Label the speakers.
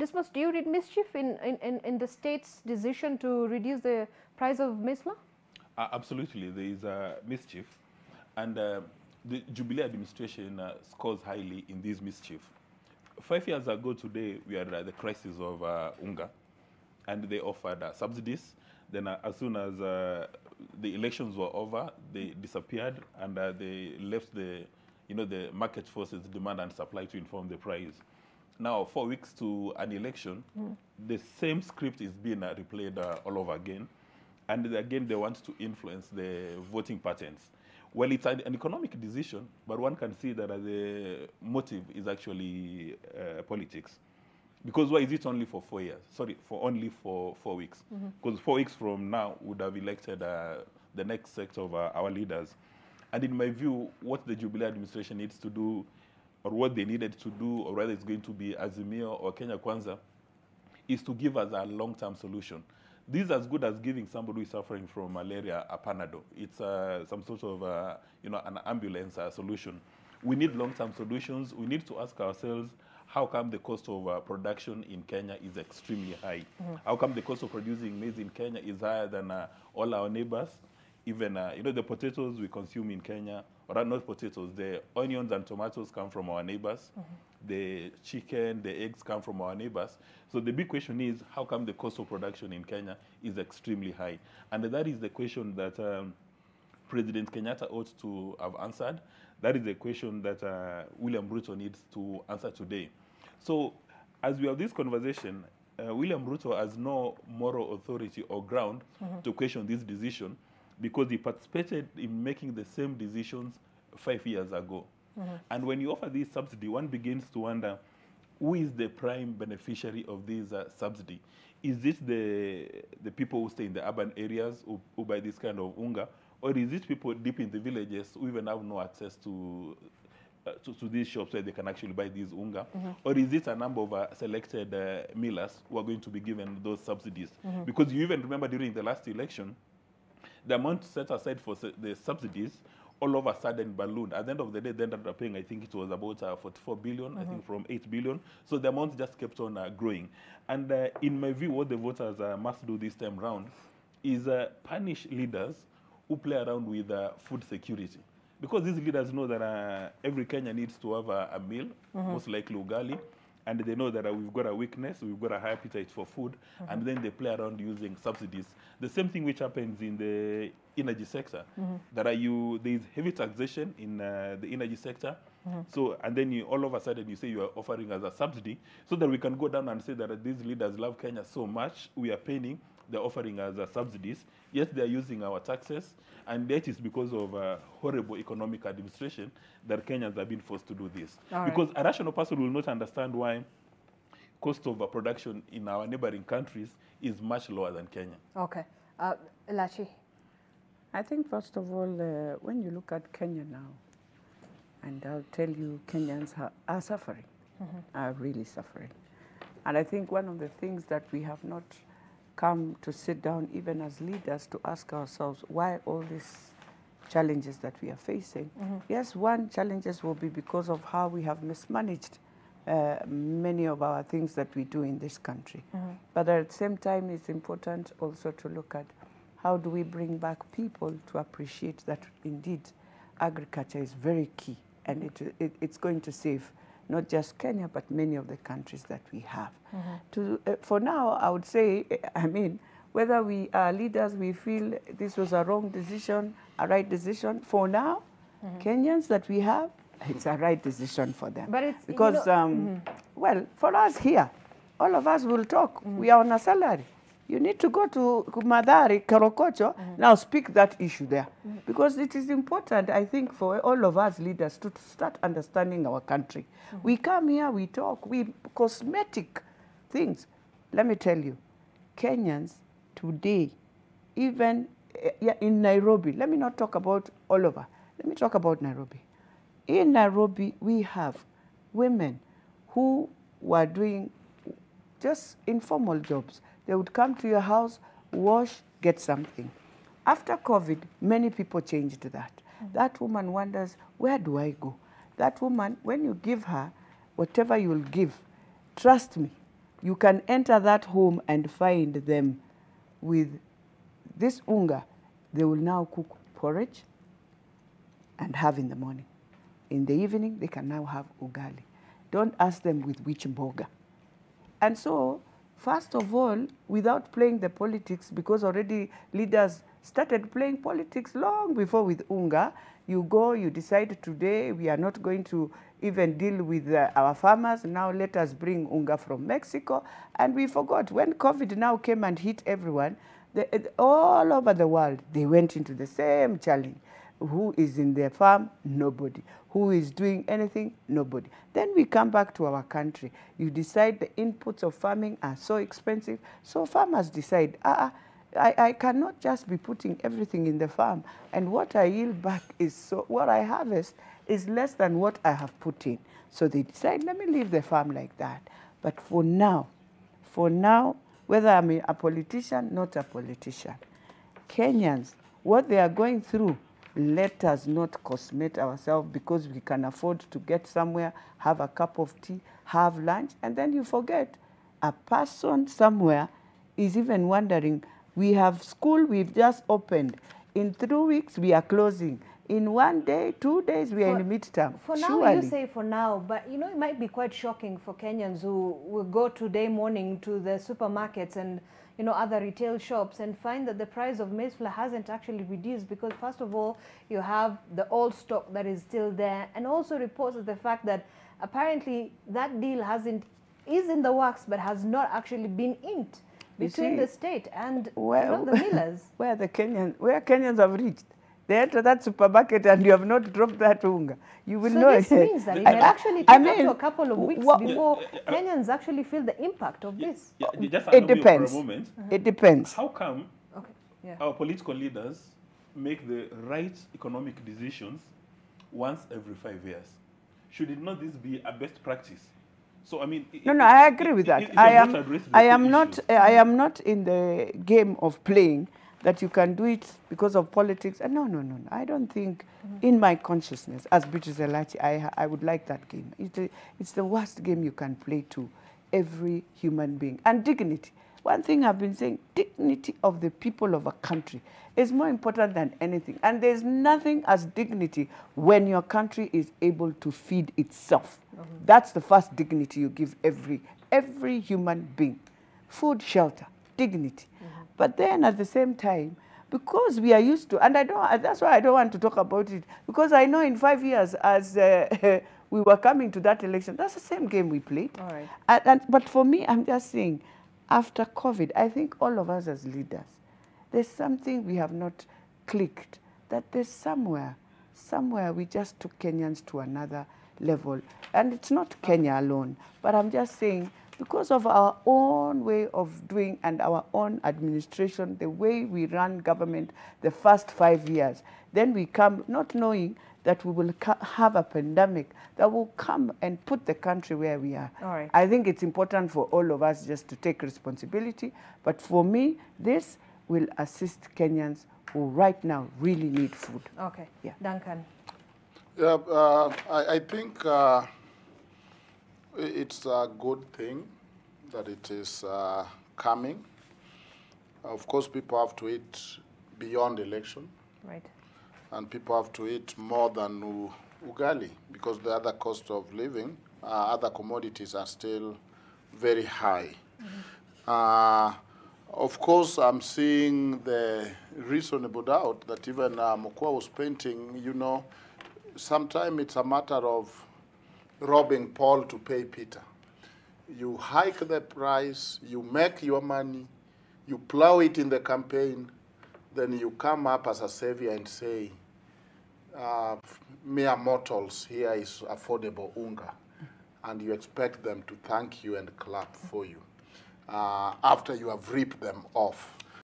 Speaker 1: Dismas, do you read mischief in the state's decision to reduce the price of maize flour?
Speaker 2: Absolutely, there is mischief. And the Jubilee administration scores highly in this mischief. 5 years ago today, we had the crisis of Unga, and they offered subsidies. Then as soon as the elections were over, they disappeared, and they left the market forces, demand and supply, to inform the price. Now, 4 weeks to an election, the same script is being replayed all over again. And again, they want to influence the voting patterns. Well, it's an economic decision, but one can see that the motive is actually politics. Because why is it only for 4 years? Sorry, for only for 4 weeks. Because 4 weeks from now would have elected the next set of our leaders. And in my view, what the Jubilee administration needs to do, or what they needed to do, or whether it's going to be Azimio or Kenya Kwanza, is to give us a long-term solution. This is as good as giving somebody who is suffering from malaria a Panadol. It's some sort of an ambulance solution. We need long-term solutions. We need to ask ourselves, how come the cost of production in Kenya is extremely high? How come the cost of producing maize in Kenya is higher than all our neighbors? Even the potatoes we consume in Kenya, or not potatoes, the onions and tomatoes come from our neighbors. The chicken, the eggs come from our neighbors. So the big question is, how come the cost of production in Kenya is extremely high? And that is the question that President Kenyatta ought to have answered. That is the question that William Ruto needs to answer today. So as we have this conversation, William Ruto has no moral authority or ground to question this decision, because he participated in making the same decisions 5 years ago. And when you offer this subsidy, one begins to wonder, who is the prime beneficiary of this subsidy? Is it the people who stay in the urban areas who buy this kind of unga? Or is it people deep in the villages who even have no access to these shops where they can actually buy these unga? Or is it a number of selected millers who are going to be given those subsidies? Because you even remember during the last election, the amount set aside for the subsidies all of a sudden ballooned. At the end of the day, they ended up paying, I think it was about 44 billion, I think from 8 billion. So the amount just kept on growing. And in my view, what the voters must do this time round is punish leaders who play around with food security. Because these leaders know that every Kenyan needs to have a meal, most likely ugali, and they know that we've got a weakness, we've got a high appetite for food, and then they play around using subsidies. The same thing which happens in the energy sector. There is heavy taxation in the energy sector. So, and then all of a sudden you say you are offering us a subsidy, so that we can go down and say that these leaders love Kenya so much, we are paying, they're offering us subsidies. Yes, they're using our taxes, and that is because of horrible economic administration that Kenyans have been forced to do this. Because a rational person will not understand why cost of production in our neighboring countries is much lower than Kenya.
Speaker 1: Okay. Lachi?
Speaker 3: I think, first of all, when you look at Kenya now, and I'll tell you, Kenyans are suffering, are really suffering. And I think one of the things that we have not come to sit down, even as leaders, to ask ourselves why all these challenges that we are facing. Yes, one challenges will be because of how we have mismanaged many of our things that we do in this country. But at the same time, it's important also to look at how do we bring back people to appreciate that indeed agriculture is very key, and it's going to save not just Kenya, but many of the countries that we have. For now, I would say, I mean, whether we are leaders, we feel this was a wrong decision, a right decision. For now, Kenyans that we have, it's a right decision for them.
Speaker 1: But it's,
Speaker 3: because, well, for us here, all of us will talk. We are on a salary. You need to go to Madari, Korokocho, now speak that issue there. Because it is important, I think, for all of us leaders to start understanding our country. We come here, we talk, we cosmetic things. Let me tell you, Kenyans today, even in Nairobi, let me not talk about all over, let me talk about Nairobi. In Nairobi, we have women who were doing just informal jobs. They would come to your house, wash, get something. After COVID, many people changed that. That woman wonders, where do I go? That woman, when you give her whatever you will give, trust me, you can enter that home and find them with this unga. They will now cook porridge and have in the morning. In the evening, they can now have ugali. Don't ask them with which mboga. And so, first of all, without playing the politics, because already leaders started playing politics long before with unga, you go, you decide today we are not going to even deal with our farmers. Now let us bring unga from Mexico. And we forgot when COVID now came and hit everyone, all over the world, they went into the same challenge. Who is in their farm? Nobody. Who is doing anything? Nobody. Then we come back to our country. You decide the inputs of farming are so expensive. So farmers decide, I cannot just be putting everything in the farm. And what I yield back is, so what I harvest is less than what I have put in. So they decide, let me leave the farm like that. But for now, whether I'm a politician, not a politician, Kenyans, what they are going through, let us not cosmate ourselves because we can afford to get somewhere, have a cup of tea, have lunch, and then you forget a person somewhere is even wondering, we have school, we've just opened. In 3 weeks, we are closing. In 1 day, 2 days, we are in midterm.
Speaker 1: For now,
Speaker 3: surely.
Speaker 1: you say for now, but you know, it might be quite shocking for Kenyans who will go today morning to the supermarkets and other retail shops and find that the price of maize flour hasn't actually reduced because, first of all, you have the old stock that is still there, and also reports of the fact that apparently that deal is in the works but has not actually been inked between the state and the millers.
Speaker 3: Where Kenyans have reached. They enter that supermarket and you have not dropped that unga. You will know.
Speaker 1: So this means that it will actually take up to a couple of weeks before Kenyans actually feel the impact of this.
Speaker 3: It depends.
Speaker 2: For a moment.
Speaker 3: It depends.
Speaker 2: How come our political leaders make the right economic decisions once every 5 years? Should it not this be a best practice? So I mean,
Speaker 3: no, I agree with that. I am not in the game of playing that you can do it because of politics. No. I don't think in my consciousness, as British Elachi, I would like that game. It's the worst game you can play to every human being. And dignity. One thing I've been saying, dignity of the people of a country is more important than anything. And there's nothing as dignity when your country is able to feed itself. That's the first dignity you give every human being. Food, shelter, dignity. But then at the same time, because we are used to, and that's why I don't want to talk about it, because I know in 5 years, as we were coming to that election, that's the same game we played.
Speaker 1: All right.
Speaker 3: But for me, I'm just saying, after COVID, I think all of us as leaders, there's something we have not clicked, that there's somewhere we just took Kenyans to another level. And it's not Kenya alone, but I'm just saying, because of our own way of doing and our own administration, the way we run government the first 5 years, then we come not knowing that we will have a pandemic that will come and put the country where we are.
Speaker 1: All right.
Speaker 3: I think it's important for all of us just to take responsibility. But for me, this will assist Kenyans who right now really need food.
Speaker 1: Okay.
Speaker 3: Yeah.
Speaker 1: Duncan.
Speaker 4: Yeah, I think it's a good thing that it is coming. Of course, people have to eat beyond election.
Speaker 1: Right.
Speaker 4: And people have to eat more than ugali because the other cost of living, other commodities are still very high. Of course, I'm seeing the reasonable doubt that even Mokua was painting, sometimes it's a matter of robbing Paul to pay Peter. You hike the price, you make your money, you plow it in the campaign, then you come up as a savior and say, mere mortals, here is affordable unga. And you expect them to thank you and clap for you after you have ripped them off.